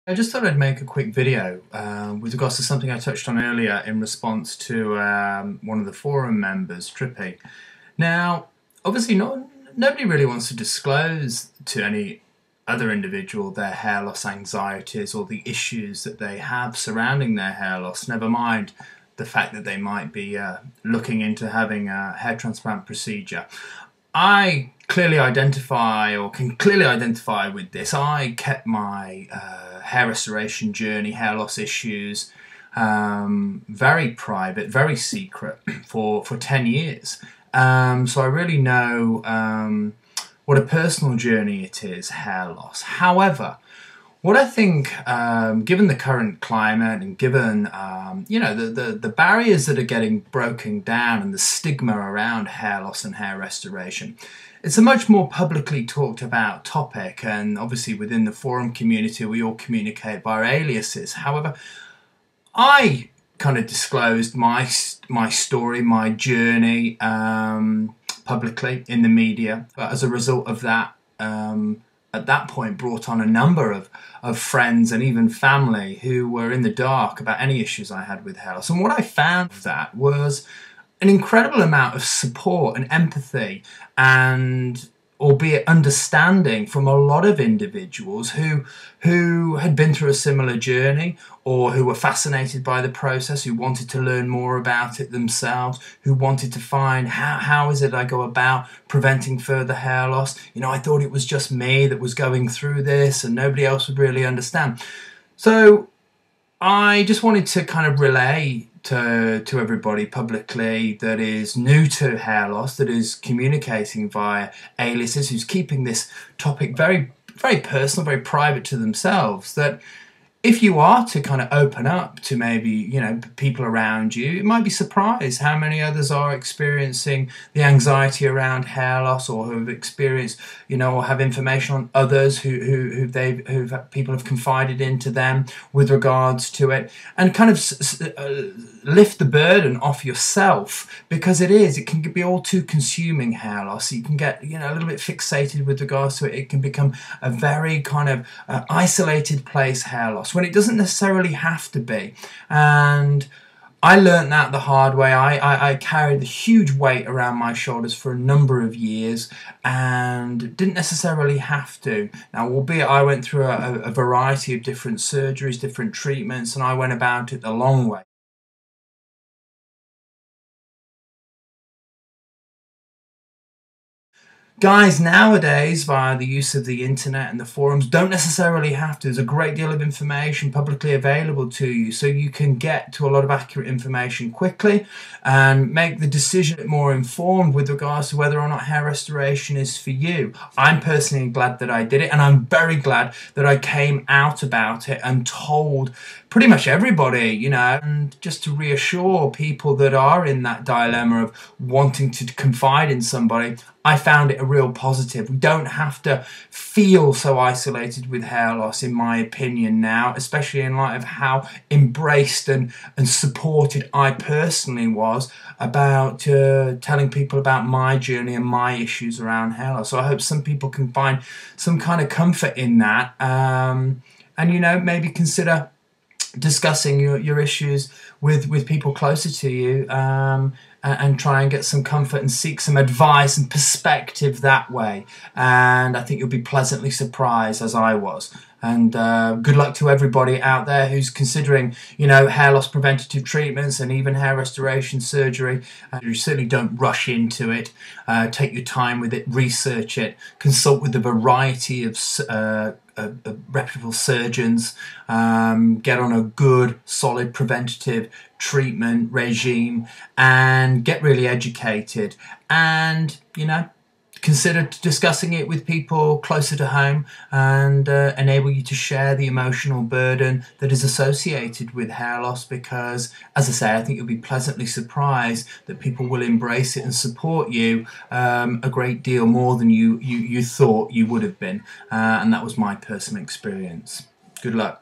I just thought I'd make a quick video with regards to something I touched on earlier in response to one of the forum members, Trippy. Now, obviously, nobody really wants to disclose to any other individual their hair loss anxieties or the issues that they have surrounding their hair loss, never mind the fact that they might be looking into having a hair transplant procedure. I clearly identify, or can clearly identify with this. I kept my hair restoration journey, hair loss issues, very private, very secret for 10 years. So I really know what a personal journey it is, hair loss. However, what I think, given the current climate and given the barriers that are getting broken down and the stigma around hair loss and hair restoration, it's a much more publicly talked about topic, and obviously within the forum community we all communicate by our aliases. However, I kind of disclosed my story, my journey publicly in the media, but as a result of that, at that point brought on a number of friends and even family who were in the dark about any issues I had with hair loss. And what I found of that was an incredible amount of support and empathy and albeit understanding from a lot of individuals who had been through a similar journey, or who were fascinated by the process, who wanted to learn more about it themselves, who wanted to find how is it I go about preventing further hair loss. I thought it was just me that was going through this and nobody else would really understand. So I just wanted to kind of relay to everybody publicly that is new to hair loss, that is communicating via aliases, who's keeping this topic very, very personal, very private to themselves, that if you are to kind of open up to maybe, people around you, you might be surprised how many others are experiencing the anxiety around hair loss, or who have experienced, or have information on others who people have confided into them with regards to it, and kind of lift the burden off yourself, because it can be all too consuming, hair loss. You can get, a little bit fixated with regards to it. It can become a very kind of isolated place, hair loss, when it doesn't necessarily have to be. And I learned that the hard way. I carried a huge weight around my shoulders for a number of years and didn't necessarily have to. Now, albeit I went through a variety of different surgeries, different treatments, and I went about it the long way. Guys nowadays, via the use of the internet and the forums, don't necessarily have to. There's a great deal of information publicly available to you, so you can get to a lot of accurate information quickly and make the decision more informed with regards to whether or not hair restoration is for you. I'm personally glad that I did it, and I'm very glad that I came out about it and told pretty much everybody, and just to reassure people that are in that dilemma of wanting to confide in somebody, I found it a real positive. We don't have to feel so isolated with hair loss, in my opinion, now, especially in light of how embraced and supported I personally was about telling people about my journey and my issues around hair loss. So I hope some people can find some kind of comfort in that, and maybe consider discussing your issues with people closer to you, and try and get some comfort and seek some advice and perspective that way. And I think you'll be pleasantly surprised, as I was. And good luck to everybody out there who's considering, hair loss preventative treatments and even hair restoration surgery. You certainly don't rush into it. Take your time with it, research it, consult with a variety of reputable surgeons, get on a good, solid preventative treatment regime, and get really educated, and consider discussing it with people closer to home, and enable you to share the emotional burden that is associated with hair loss, because, as I say, I think you'll be pleasantly surprised that people will embrace it and support you a great deal more than you thought you would have been, and that was my personal experience. Good luck.